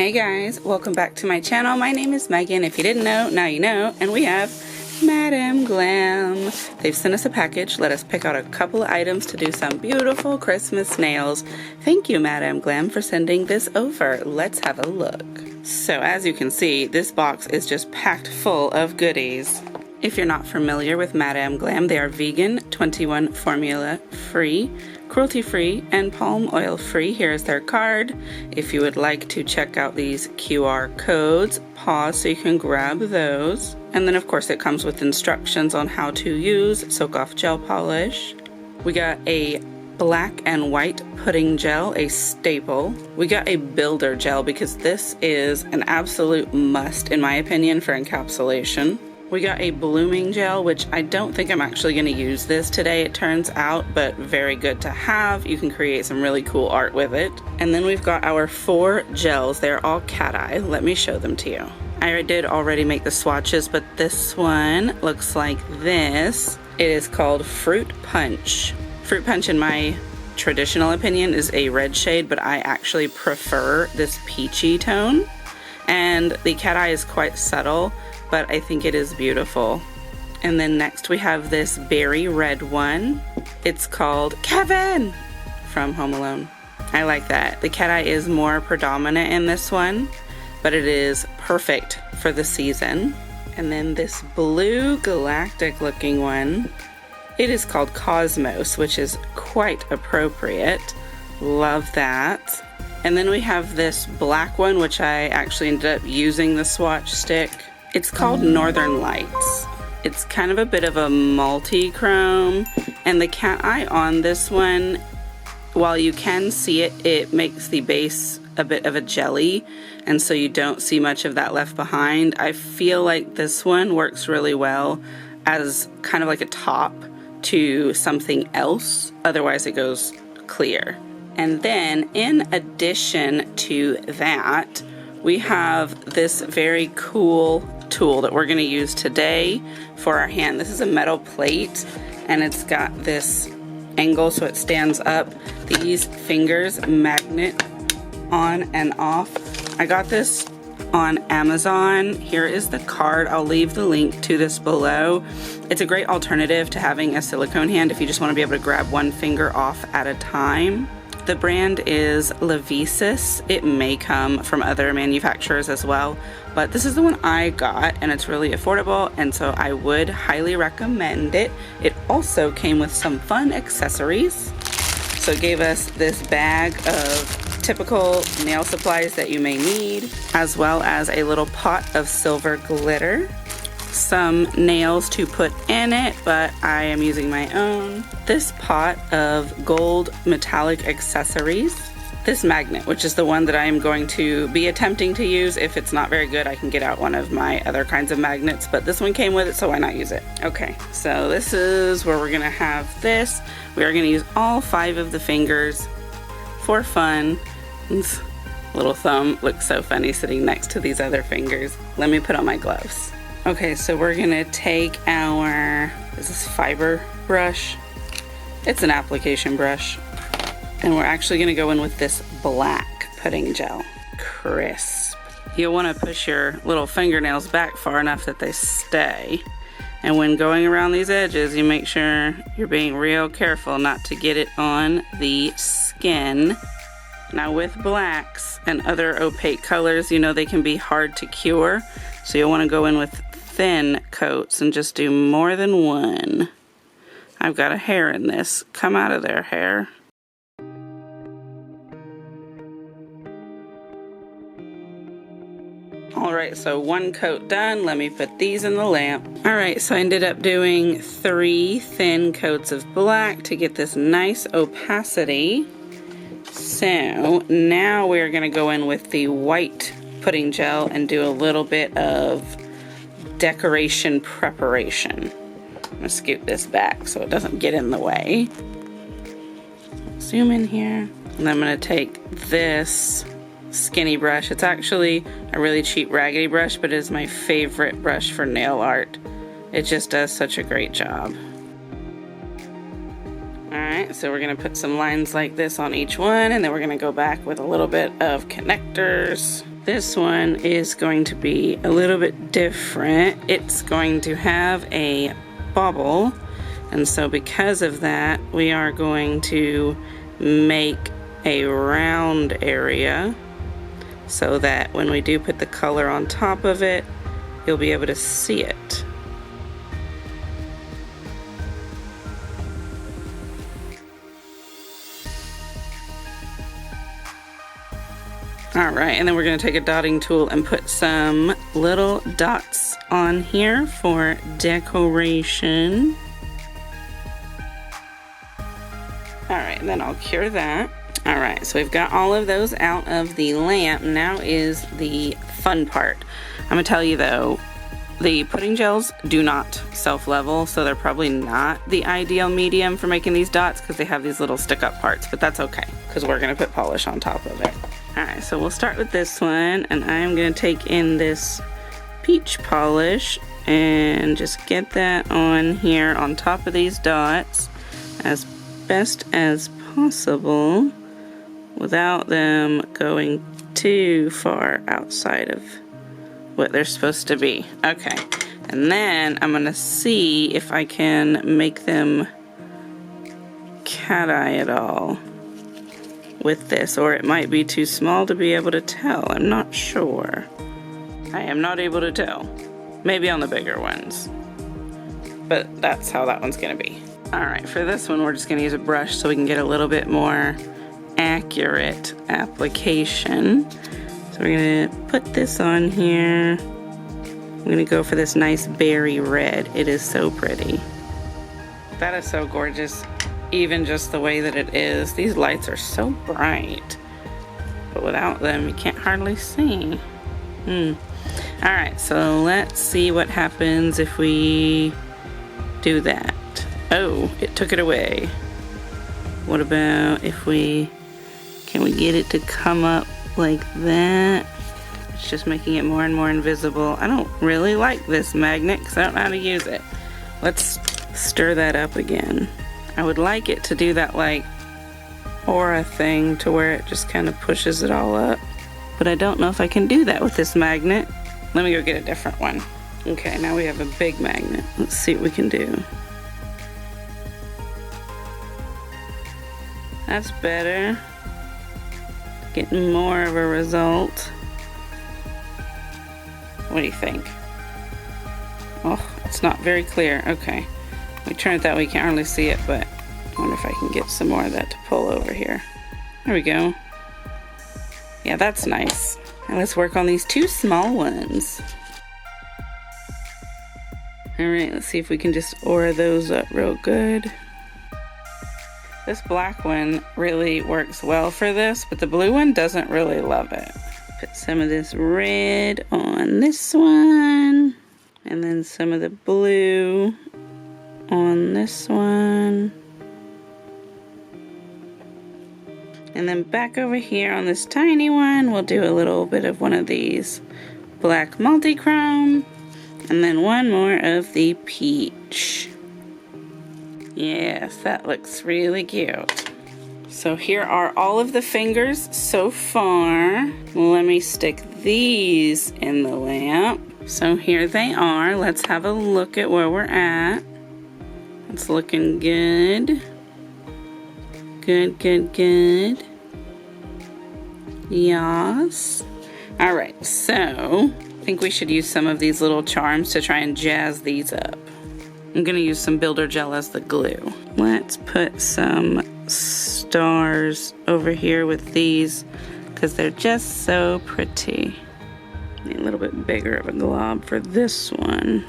Hey guys, welcome back to my channel. My name is Megan. If you didn't know, now you know. And we have Madam Glam. They've sent us a package. Let us pick out a couple of items to do some beautiful Christmas nails. Thank you, Madam Glam, for sending this over. Let's have a look. So as you can see, this box is just packed full of goodies. If you're not familiar with Madam Glam, they are vegan, 21 formula free, cruelty-free, and palm oil free. Here's their card. If you would like to check out these QR codes, pause so you can grab those. And then of course it comes with instructions on how to use soak off gel polish. We got a black and white pudding gel, a staple. We got a builder gel because this is an absolute must in my opinion for encapsulation. We got a blooming gel, which I don't think I'm actually going to use this today, it turns out, but very good to have. You can create some really cool art with it. And then we've got our 4 gels. They're all cat eye. Let me show them to you. I did already make the swatches, but this one looks like this. It is called Fruit Punch. Fruit Punch, in my traditional opinion, is a red shade, but I actually prefer this peachy tone. And the cat eye is quite subtle, but I think it is beautiful. And then next we have this berry red one. It's called Kevin from Home Alone. I like that. The cat eye is more predominant in this one, but it is perfect for the season. And then this blue galactic looking one. It is called Cosmos, which is quite appropriate. Love that. And then we have this black one, which I actually ended up using the swatch stick. It's called Northern Lights. It's kind of a bit of a multi-chrome, and the cat eye on this one, while you can see it, it makes the base a bit of a jelly, and so you don't see much of that left behind. I feel like this one works really well as kind of like a top to something else, otherwise it goes clear. And then in addition to that, we have this very cool tool that we're going to use today for our hand. This is a metal plate and it's got this angle so it stands up. These fingers magnet on and off. I got this on Amazon. Here is the card. I'll leave the link to this below. It's a great alternative to having a silicone hand if you just want to be able to grab one finger off at a time. The brand is Levisis. It may come from other manufacturers as well, but this is the one I got and it's really affordable, and so I would highly recommend it. It also came with some fun accessories. So it gave us this bag of typical nail supplies that you may need, as well as a little pot of silver glitter, some nails to put in it, but I am using my own, this pot of gold metallic accessories, this magnet, which is the one that I am going to be attempting to use. If it's not very good, I can get out one of my other kinds of magnets, but this one came with it, so why not use it? Okay, so this is where we're gonna have this. We are gonna use all 5 of the fingers for fun. This little thumb looks so funny sitting next to these other fingers. Let me put on my gloves. Okay, so we're gonna take our, is this fiber brush? It's an application brush. And we're actually gonna go in with this black pudding gel. Crisp. You'll wanna push your little fingernails back far enough that they stay. And when going around these edges, you make sure you're being real careful not to get it on the skin. Now with blacks and other opaque colors, you know they can be hard to cure. So you'll wanna go in with thin coats and just do more than one. I've got a hair in this. Come out of there, hair. Alright, so 1 coat done. Let me put these in the lamp. Alright, so I ended up doing 3 thin coats of black to get this nice opacity. So now we're going to go in with the white pudding gel and do a little bit of decoration preparation. I'm going to scoot this back so it doesn't get in the way. Zoom in here. And I'm going to take this skinny brush. It's actually a really cheap raggedy brush, but it is my favorite brush for nail art. It just does such a great job. Alright, so we're going to put some lines like this on each one, and then we're going to go back with a little bit of connectors. This one is going to be a little bit different. It's going to have a bauble, and so because of that, we are going to make a round area so that when we do put the color on top of it, you'll be able to see it. Alright, and then we're going to take a dotting tool and put some little dots on here for decoration. Alright, and then I'll cure that. Alright, so we've got all of those out of the lamp. Now is the fun part. I'm going to tell you though, the pudding gels do not self-level, so they're probably not the ideal medium for making these dots because they have these little stick-up parts, but that's okay because we're going to put polish on top of it. Alright, so we'll start with this one, and I'm going to take in this peach polish and just get that on here on top of these dots as best as possible without them going too far outside of what they're supposed to be. Okay, and then I'm going to see if I can make them cat-eye at all with this, or it might be too small to be able to tell. I'm not sure. I am not able to tell. Maybe on the bigger ones, but that's how that one's gonna be. Alright, for this one we're just gonna use a brush so we can get a little bit more accurate application. So we're gonna put this on here. I'm gonna go for this nice berry red. It is so pretty. That is so gorgeous. Even just the way that it is. These lights are so bright, but without them you can't hardly see. Alright, so let's see what happens if we do that. Oh, it took it away. What about if can we get it to come up like that? It's just making it more and more invisible. I don't really like this magnet because I don't know how to use it. Let's stir that up again. I would like it to do that like aura thing to where it just kind of pushes it all up, but I don't know if I can do that with this magnet. Let me go get a different one. Okay, now we have a big magnet. Let's see what we can do. That's better. Getting more of a result. What do you think? Oh, it's not very clear. Okay. We turn it that way, you can't hardly see it, but I wonder if I can get some more of that to pull over here. There we go. Yeah, that's nice. Now let's work on these two small ones. Alright, let's see if we can just aura those up real good. This black one really works well for this, but the blue one doesn't really love it. Put some of this red on this one, and then some of the blue on this one, and then back over here on this tiny one we'll do a little bit of one of these black multi-chrome, and then one more of the peach. Yes, that looks really cute. So here are all of the fingers so far. Let me stick these in the lamp. So here they are. Let's have a look at where we're at. It's looking good. Good, good, good. Yes. Alright, so I think we should use some of these little charms to try and jazz these up. I'm going to use some builder gel as the glue. Let's put some stars over here with these because they're just so pretty. Need a little bit bigger of a glob for this one.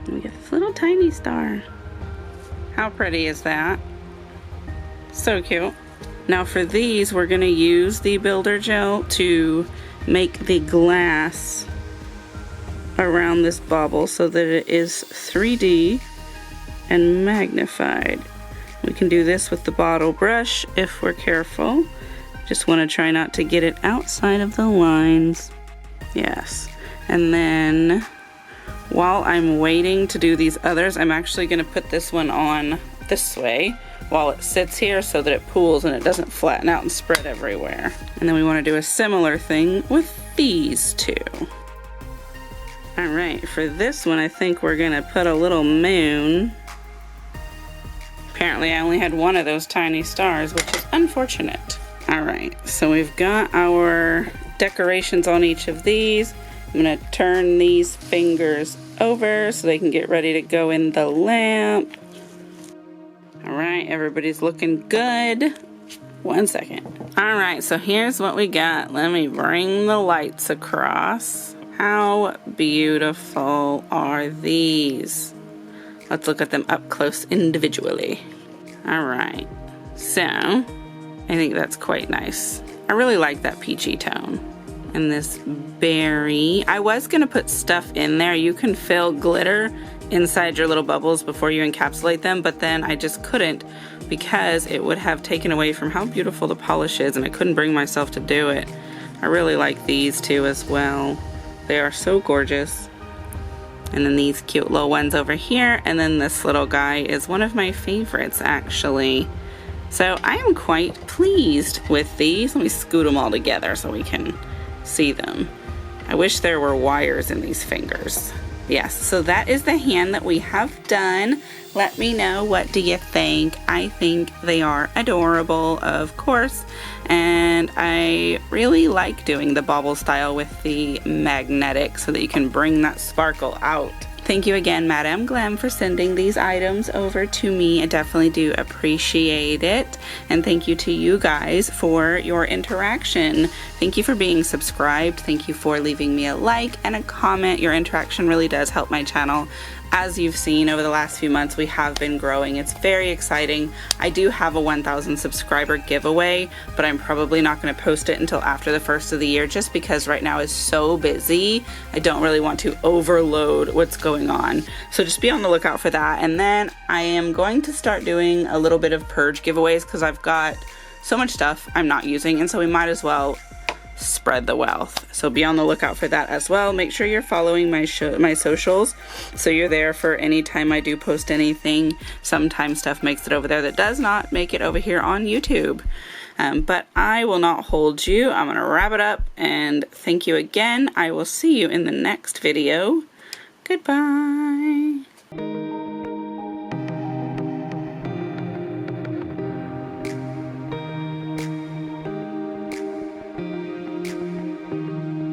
We get this little tiny star. How pretty is that? So cute. Now for these, we're going to use the builder gel to make the glass around this bauble so that it is 3D and magnified. We can do this with the bottle brush if we're careful. Just want to try not to get it outside of the lines. Yes. And then while I'm waiting to do these others, I'm actually going to put this one on this way while it sits here so that it pools and it doesn't flatten out and spread everywhere. And then we want to do a similar thing with these two. Alright, for this one I think we're gonna put a little moon. Apparently I only had one of those tiny stars, which is unfortunate. Alright, so we've got our decorations on each of these. I'm gonna turn these fingers over so they can get ready to go in the lamp. Alright, everybody's looking good. 1 second. Alright, so here's what we got. Let me bring the lights across. How beautiful are these? Let's look at them up close individually. Alright, so I think that's quite nice. I really like that peachy tone. And this berry. I was going to put stuff in there. You can fill glitter inside your little bubbles before you encapsulate them, but then I just couldn't because it would have taken away from how beautiful the polish is, and I couldn't bring myself to do it. I really like these two as well. They are so gorgeous. And then these cute little ones over here, and then this little guy is one of my favorites actually. So I am quite pleased with these. Let me scoot them all together so we can see them. I wish there were wires in these fingers. Yes, so that is the hand that we have done. Let me know, what do you think? I think they are adorable, of course, and I really like doing the bauble style with the magnetic so that you can bring that sparkle out. Thank you again, Madam Glam, for sending these items over to me. I definitely do appreciate it. And thank you to you guys for your interaction. Thank you for being subscribed. Thank you for leaving me a like and a comment. Your interaction really does help my channel. As you've seen over the last few months, we have been growing. It's very exciting. I do have a 1,000 subscriber giveaway, but I'm probably not going to post it until after the first of the year just because right now is so busy. I don't really want to overload what's going on. So just be on the lookout for that. And then I am going to start doing a little bit of purge giveaways because I've got so much stuff I'm not using, and so we might as well spread the wealth. So be on the lookout for that as well. Make sure you're following my socials so you're there for any time I do post anything. Sometimes stuff makes it over there that does not make it over here on YouTube. But I will not hold you. I'm gonna wrap it up and thank you again. I will see you in the next video. Goodbye.